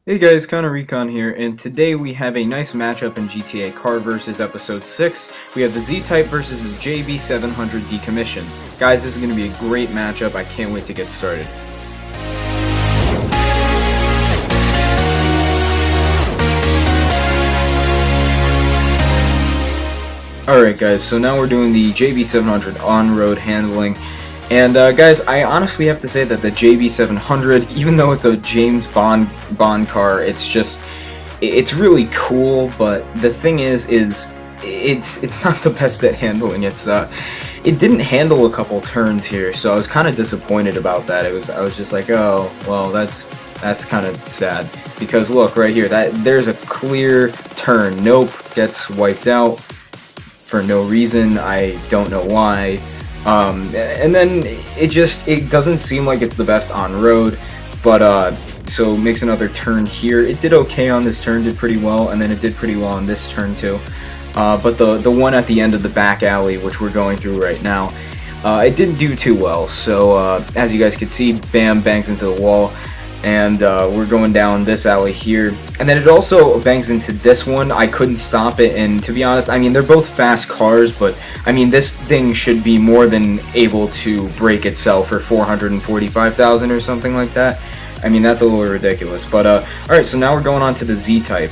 Hey guys, Connor Recon here, and today we have a nice matchup in GTA Car vs. Episode 6. We have the Z-Type versus the JB700 Decommissioned. Guys, this is going to be a great matchup. I can't wait to get started. Alright guys, so now we're doing the JB700 on-road handling. And guys, I honestly have to say that the JB700, even though it's a James Bond car, it's really cool. But the thing is it's not the best at handling. It didn't handle a couple turns here, so I was kind of disappointed about that. I was just like, oh well, that's kind of sad, because look right here, there's a clear turn. Nope, gets wiped out for no reason. I don't know why. And then it doesn't seem like it's the best on road, but so makes another turn here. It did okay on this turn, did pretty well, and then it did pretty well on this turn too. But the one at the end of the back alley, which we're going through right now, it didn't do too well. So as you guys can see, bam, bangs into the wall. And we're going down this alley here, and then it also bangs into this one. I couldn't stop it, and to be honest, I mean, they're both fast cars, but I mean, this thing should be more than able to break itself for 445,000 or something like that. I mean, that's a little ridiculous. But alright, so now we're going on to the Z-Type.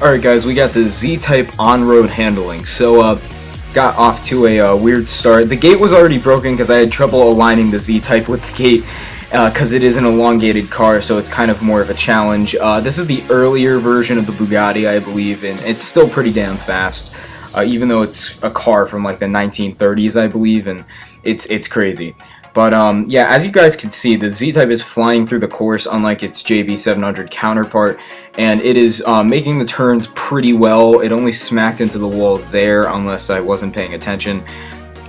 Alright guys, we got the Z-Type on-road handling. So got off to a weird start. The gate was already broken because I had trouble aligning the Z-Type with the gate, because it is an elongated car, so it's kind of more of a challenge. This is the earlier version of the Bugatti, I believe, and it's still pretty damn fast, even though it's a car from like the 1930s, I believe, and it's crazy. But yeah, as you guys can see, the Z-Type is flying through the course, unlike its JB700 counterpart, and it is making the turns pretty well. It only smacked into the wall there, unless I wasn't paying attention.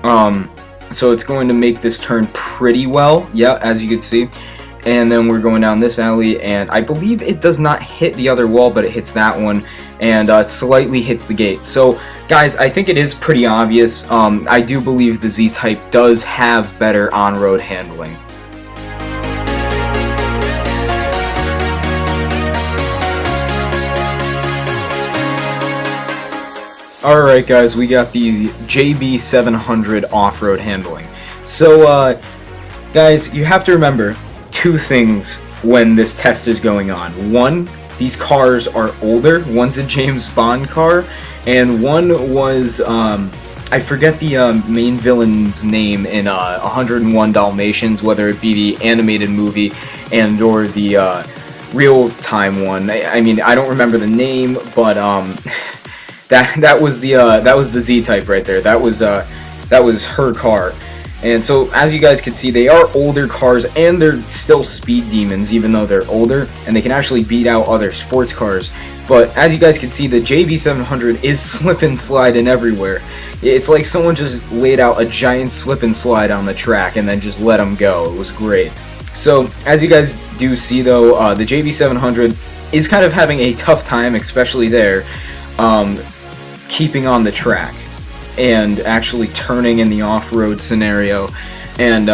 So it's going to make this turn pretty well, yeah, as you can see. And then we're going down this alley, and I believe it does not hit the other wall, but it hits that one, and slightly hits the gate. So, guys, I think it is pretty obvious. I do believe the Z-Type does have better on-road handling. Alright guys, we got the JB700 off-road handling. So, guys, you have to remember two things when this test is going on. One, these cars are older. One's a James Bond car, and one was, I forget the main villain's name in 101 Dalmatians, whether it be the animated movie and or the real-time one. I mean, I don't remember the name, but that was the Z-Type right there. That was her car. And so, as you guys can see, they are older cars, and they're still speed demons, even though they're older, and they can actually beat out other sports cars. But as you guys can see, the JB700 is slip and sliding everywhere. It's like someone just laid out a giant slip and slide on the track and then just let them go. It was great. So, as you guys do see, though, the JB700 is kind of having a tough time, especially there, keeping on the track and actually turning in the off-road scenario. And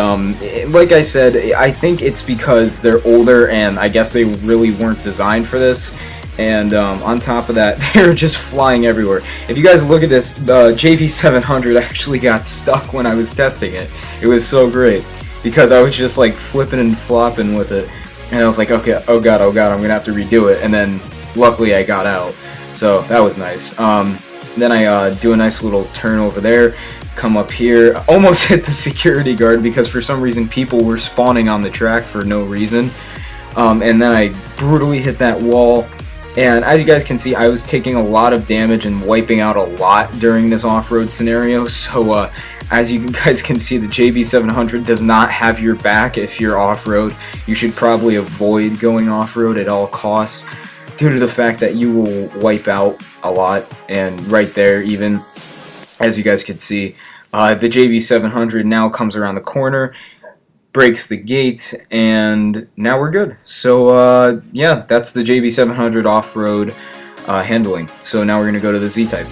like I said, I think it's because they're older, and I guess they really weren't designed for this. And on top of that, they're just flying everywhere. If you guys look at this, the JB700 actually got stuck when I was testing it. It was so great, because I was just like flipping and flopping with it, and I was like, okay, oh god, I'm gonna have to redo it. And then luckily I got out, so that was nice. Then I do a nice little turn over there, come up here, almost hit the security guard because for some reason people were spawning on the track for no reason. And then I brutally hit that wall, and as you guys can see, I was taking a lot of damage and wiping out a lot during this off-road scenario. So as you guys can see, the JB700 does not have your back if you're off-road. You should probably avoid going off-road at all costs, due to the fact that you will wipe out a lot. And right there, even as you guys can see, the JB700 now comes around the corner, breaks the gate, and now we're good. So yeah, that's the JB700 off-road handling. So now we're going to go to the Z-Type.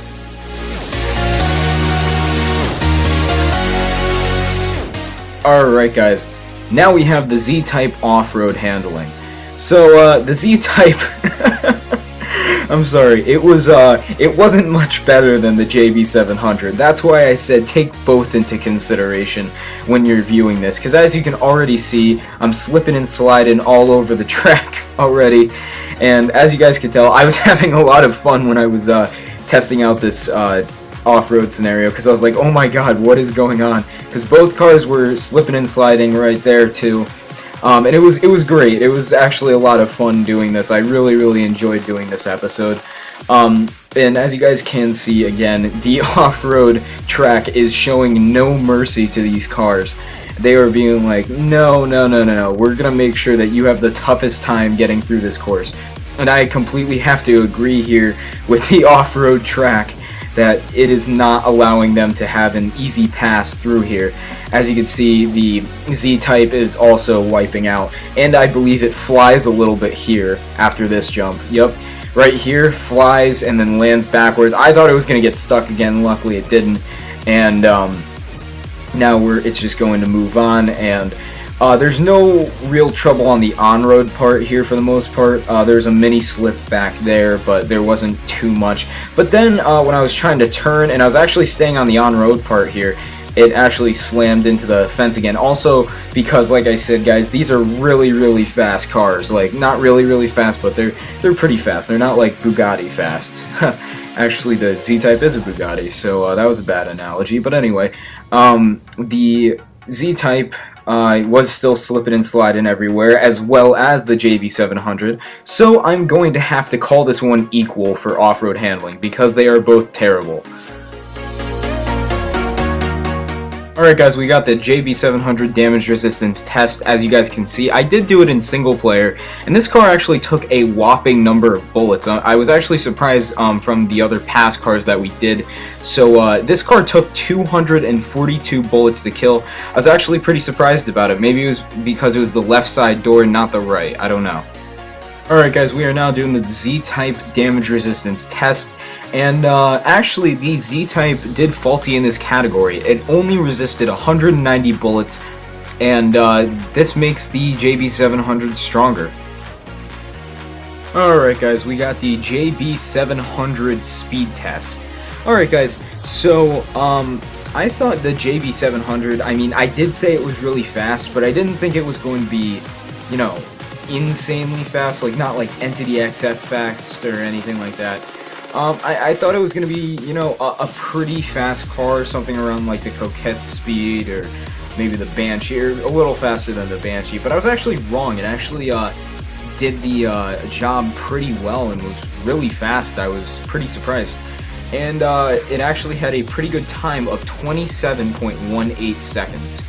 Alright guys, now we have the Z-Type off-road handling. So the Z-Type, I'm sorry, it wasn't much better than the JB700. That's why I said take both into consideration when you're viewing this, because as you can already see, I'm slipping and sliding all over the track already, and as you guys can tell, I was having a lot of fun when I was testing out this off-road scenario, because I was like, oh my god, what is going on? Because both cars were slipping and sliding right there too. And it was great. It was actually a lot of fun doing this. I really enjoyed doing this episode. And as you guys can see, again, the off-road track is showing no mercy to these cars. They are being like, no, we're gonna make sure that you have the toughest time getting through this course. And I completely have to agree here with the off-road track that it is not allowing them to have an easy pass through here. As you can see, the Z-Type is also wiping out, and I believe it flies a little bit here after this jump. Yep, right here, flies and then lands backwards. I thought it was going to get stuck again, luckily it didn't, and now it's just going to move on, and there's no real trouble on the on-road part here for the most part. There's a mini slip back there, but there wasn't too much. But then when I was trying to turn, and I was actually staying on the on-road part here, it actually slammed into the fence again. Also, because like I said, guys, these are really fast cars. Like, not really fast, but they're pretty fast. They're not like Bugatti fast. Actually, the Z-Type is a Bugatti, so that was a bad analogy. But anyway, the Z-Type was still slipping and sliding everywhere, as well as the JB700, so I'm going to have to call this one equal for off-road handling, because they are both terrible. Alright guys, we got the JB700 damage resistance test. As you guys can see, I did do it in single player, and this car actually took a whopping number of bullets. I was actually surprised from the other past cars that we did. So this car took 242 bullets to kill. I was actually pretty surprised about it. Maybe it was because it was the left side door and not the right. I don't know. Alright guys, we are now doing the Z-Type damage resistance test, and actually the Z-Type did faulty in this category. It only resisted 190 bullets, and this makes the JB700 stronger. Alright guys, we got the JB700 speed test. Alright guys, so I thought the JB700, I mean, I did say it was really fast, but I didn't think it was going to be, you know, insanely fast, like not like Entity XF fast or anything like that. I thought it was going to be, you know, a pretty fast car, something around like the Coquette speed or maybe the Banshee, or a little faster than the Banshee, but I was actually wrong. It actually did the job pretty well and was really fast. I was pretty surprised. And it actually had a pretty good time of 27.18 seconds.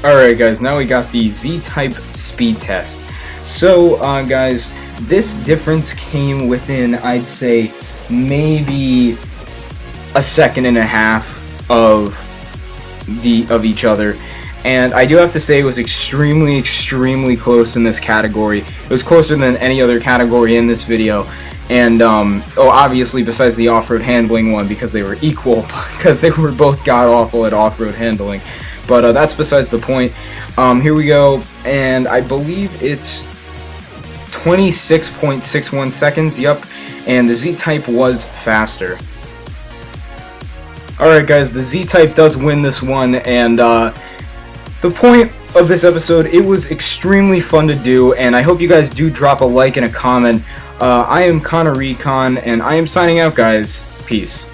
Alright guys, now we got the Z-Type speed test. So guys, this difference came within, I'd say, maybe a second and a half of each other. And I do have to say it was extremely close in this category. It was closer than any other category in this video. And, oh, obviously besides the off-road handling one, because they were equal, because they were both god-awful at off-road handling. But that's besides the point. Here we go, and I believe it's 26.61 seconds, yep, and the Z-Type was faster. Alright guys, the Z-Type does win this one, and the point of this episode, it was extremely fun to do, and I hope you guys do drop a like and a comment. I am Connor Recon, and I am signing out, guys. Peace.